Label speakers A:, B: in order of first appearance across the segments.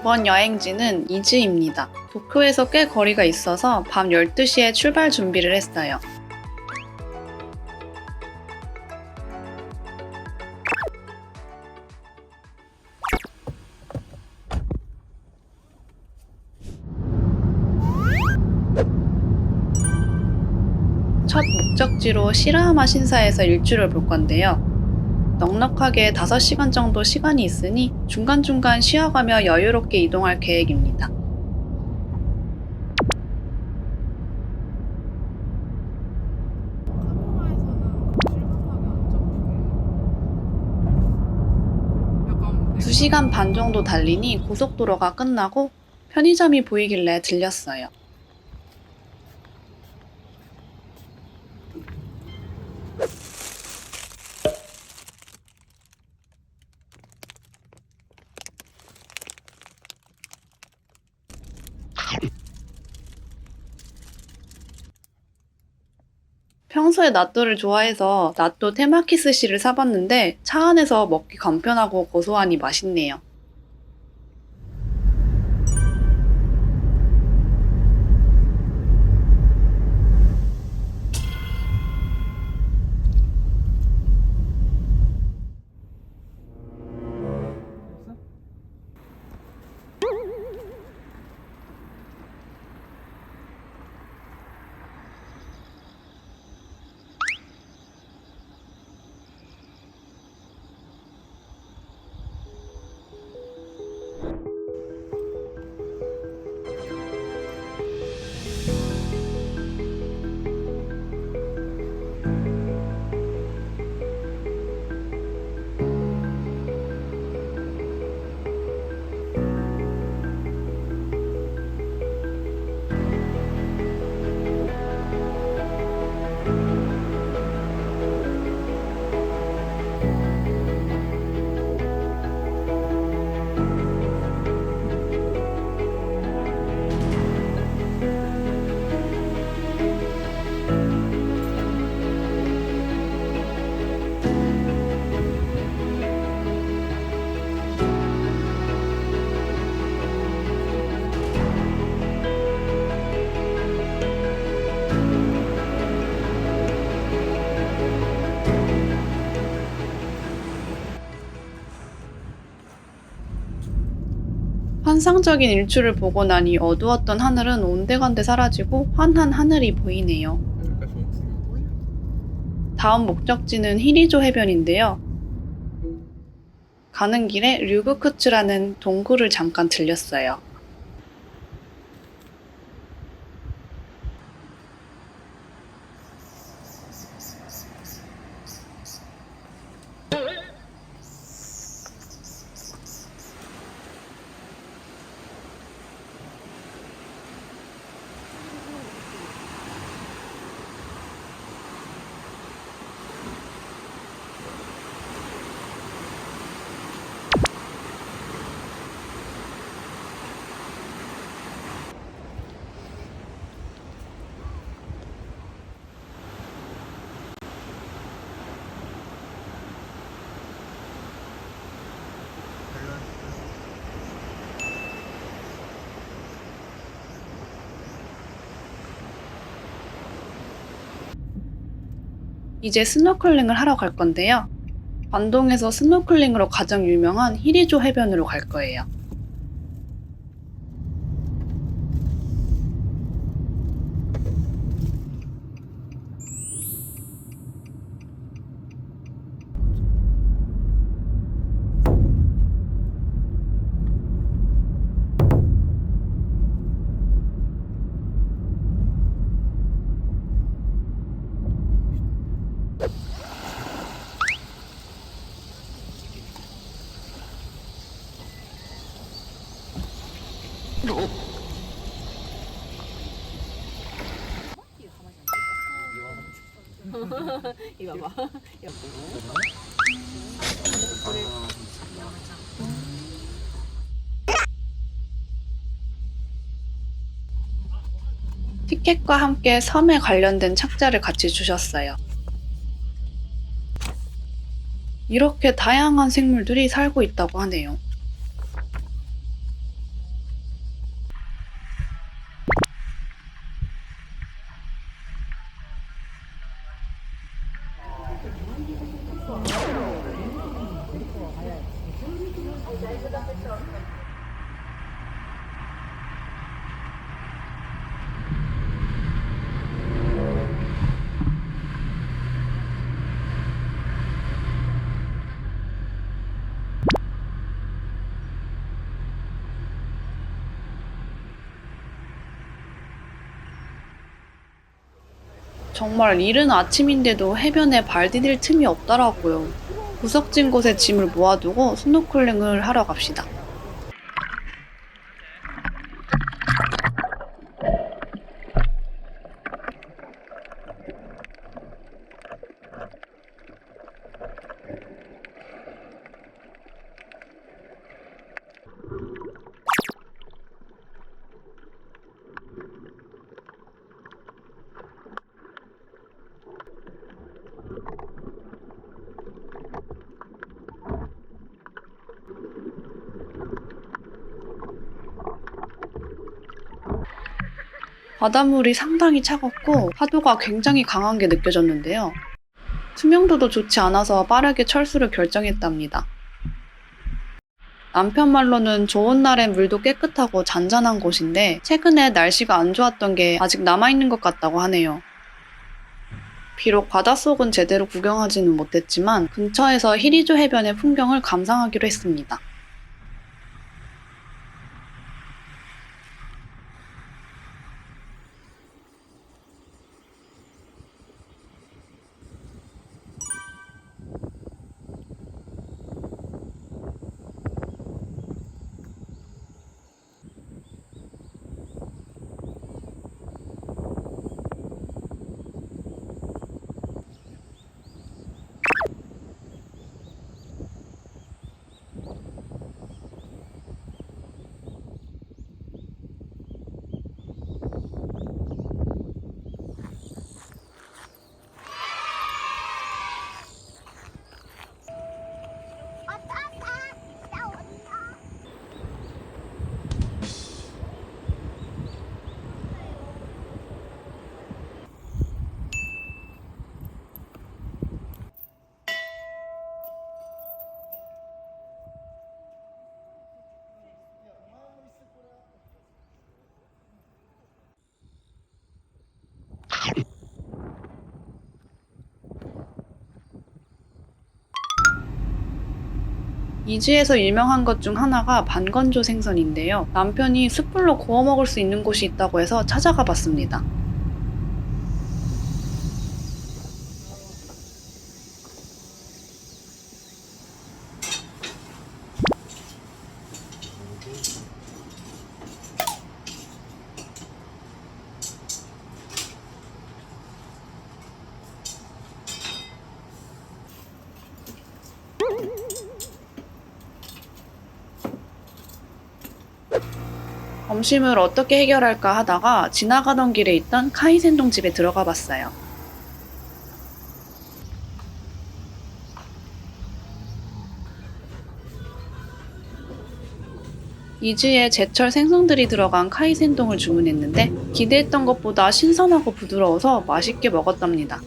A: 이번 여행지는 이즈입니다. 도쿄에서 꽤 거리가 있어서 밤 12시에 출발 준비를 했어요. 첫 목적지로 시라하마 신사에서 일주를 볼 건데요. 넉넉하게 5시간 정도 시간이 있으니 중간중간 쉬어가며 여유롭게 이동할 계획입니다.
B: 카메라에서는 실감나게 안 잡히게.
A: 2시간 반 정도 달리니 고속도로가 끝나고 편의점이 보이길래 들렸어요. 평소에 나또를 좋아해서 나또 테마키스시를 사봤는데 차 안에서 먹기 간편하고 고소하니 맛있네요. 환상적인 일출을 보고 나니 어두웠던 하늘은 온데간데 사라지고 환한 하늘이 보이네요. 다음 목적지는 히리조 해변인데요. 가는 길에 류구쿠츠라는 동굴을 잠깐 들렸어요. 이제 스노클링을 하러 갈 건데요. 관동에서 스노클링으로 가장 유명한 히리조 해변으로 갈 거예요.
B: 이거 봐.
A: 티켓과 함께 섬에 관련된 책자를 같이 주셨어요. 이렇게 다양한 생물들이 살고 있다고 하네요. 정말 이른 아침인데도 해변에 발 디딜 틈이 없더라고요. 구석진 곳에 짐을 모아두고 스노클링을 하러 갑시다. 바닷물이 상당히 차갑고 파도가 굉장히 강한 게 느껴졌는데요. 투명도도 좋지 않아서 빠르게 철수를 결정했답니다. 남편 말로는 좋은 날엔 물도 깨끗하고 잔잔한 곳인데 최근에 날씨가 안 좋았던 게 아직 남아있는 것 같다고 하네요. 비록 바닷속은 제대로 구경하지는 못했지만 근처에서 히리조 해변의 풍경을 감상하기로 했습니다. 이지에서 유명한 것 중 하나가 반건조 생선인데요. 남편이 숯불로 구워 먹을 수 있는 곳이 있다고 해서 찾아가 봤습니다. 점심을 어떻게 해결할까 하다가 지나가던 길에 있던 카이센동 집에 들어가 봤어요. 이지에 제철 생선들이 들어간 카이센동을 주문했는데 기대했던 것보다 신선하고 부드러워서 맛있게 먹었답니다.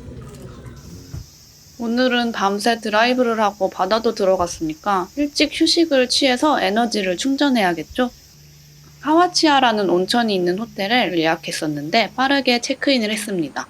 A: 오늘은 밤새 드라이브를 하고 바다도 들어갔으니까 일찍 휴식을 취해서 에너지를 충전해야겠죠? 카와치아라는 온천이 있는 호텔을 예약했었는데 빠르게 체크인을 했습니다.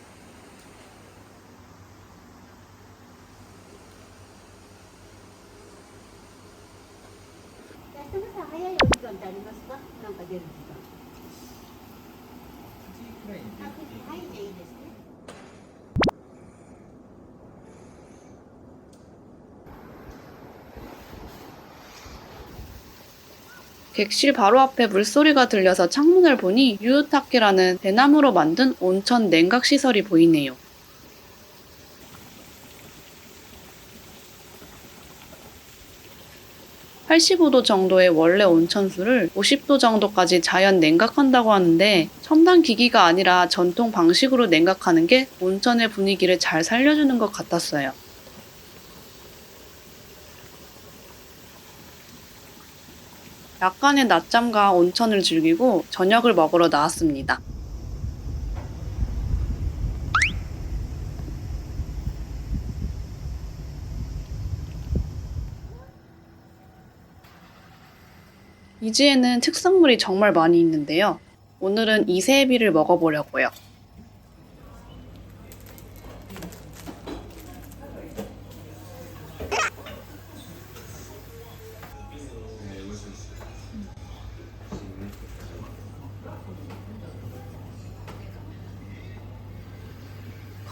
A: 객실 바로 앞에 물소리가 들려서 창문을 보니 유우타케라는 대나무로 만든 온천 냉각 시설이 보이네요. (85도) 정도의 원래 온천수를 (50도) 정도까지 자연 냉각한다고 하는데 첨단 기기가 아니라 전통 방식으로 냉각하는 게 온천의 분위기를 잘 살려주는 것 같았어요. 약간의 낮잠과 온천을 즐기고 저녁을 먹으러 나왔습니다. 이지에는 특산물이 정말 많이 있는데요. 오늘은 이세에비를 먹어보려고요.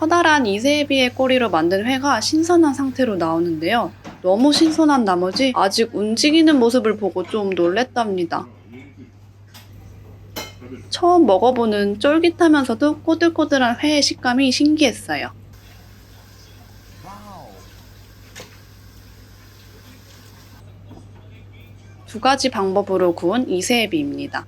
A: 커다란 이세에비의 꼬리로 만든 회가 신선한 상태로 나오는데요. 너무 신선한 나머지 아직 움직이는 모습을 보고 좀 놀랬답니다. 처음 먹어보는 쫄깃하면서도 꼬들꼬들한 회의 식감이 신기했어요. 두 가지 방법으로 구운 이세에비입니다.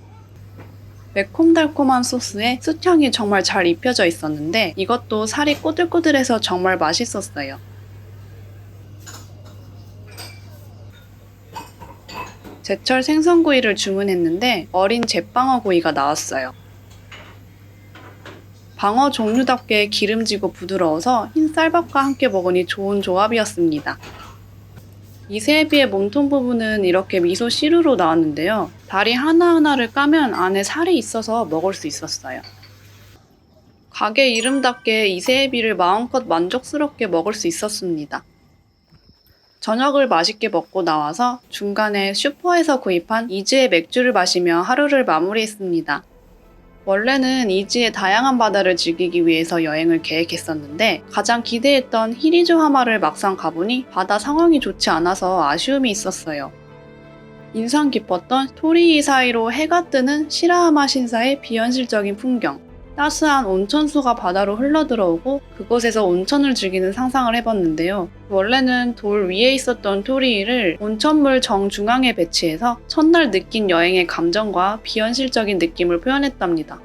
A: 매콤달콤한 소스에 숯향이 정말 잘 입혀져 있었는데 이것도 살이 꼬들꼬들해서 정말 맛있었어요. 제철 생선구이를 주문했는데 어린 잿방어구이가 나왔어요. 방어 종류답게 기름지고 부드러워서 흰 쌀밥과 함께 먹으니 좋은 조합이었습니다. 이세에비의 몸통 부분은 이렇게 미소 시루로 나왔는데요. 다리 하나하나를 까면 안에 살이 있어서 먹을 수 있었어요. 가게 이름답게 이세에비를 마음껏 만족스럽게 먹을 수 있었습니다. 저녁을 맛있게 먹고 나와서 중간에 슈퍼에서 구입한 이지의 맥주를 마시며 하루를 마무리했습니다. 원래는 이지의 다양한 바다를 즐기기 위해서 여행을 계획했었는데 가장 기대했던 히리조 하마를 막상 가보니 바다 상황이 좋지 않아서 아쉬움이 있었어요. 인상 깊었던 토리이 사이로 해가 뜨는 시라하마 신사의 비현실적인 풍경, 따스한 온천수가 바다로 흘러들어오고 그곳에서 온천을 즐기는 상상을 해봤는데요. 원래는 돌 위에 있었던 토리이를 온천물 정중앙에 배치해서 첫날 느낀 여행의 감정과 비현실적인 느낌을 표현했답니다.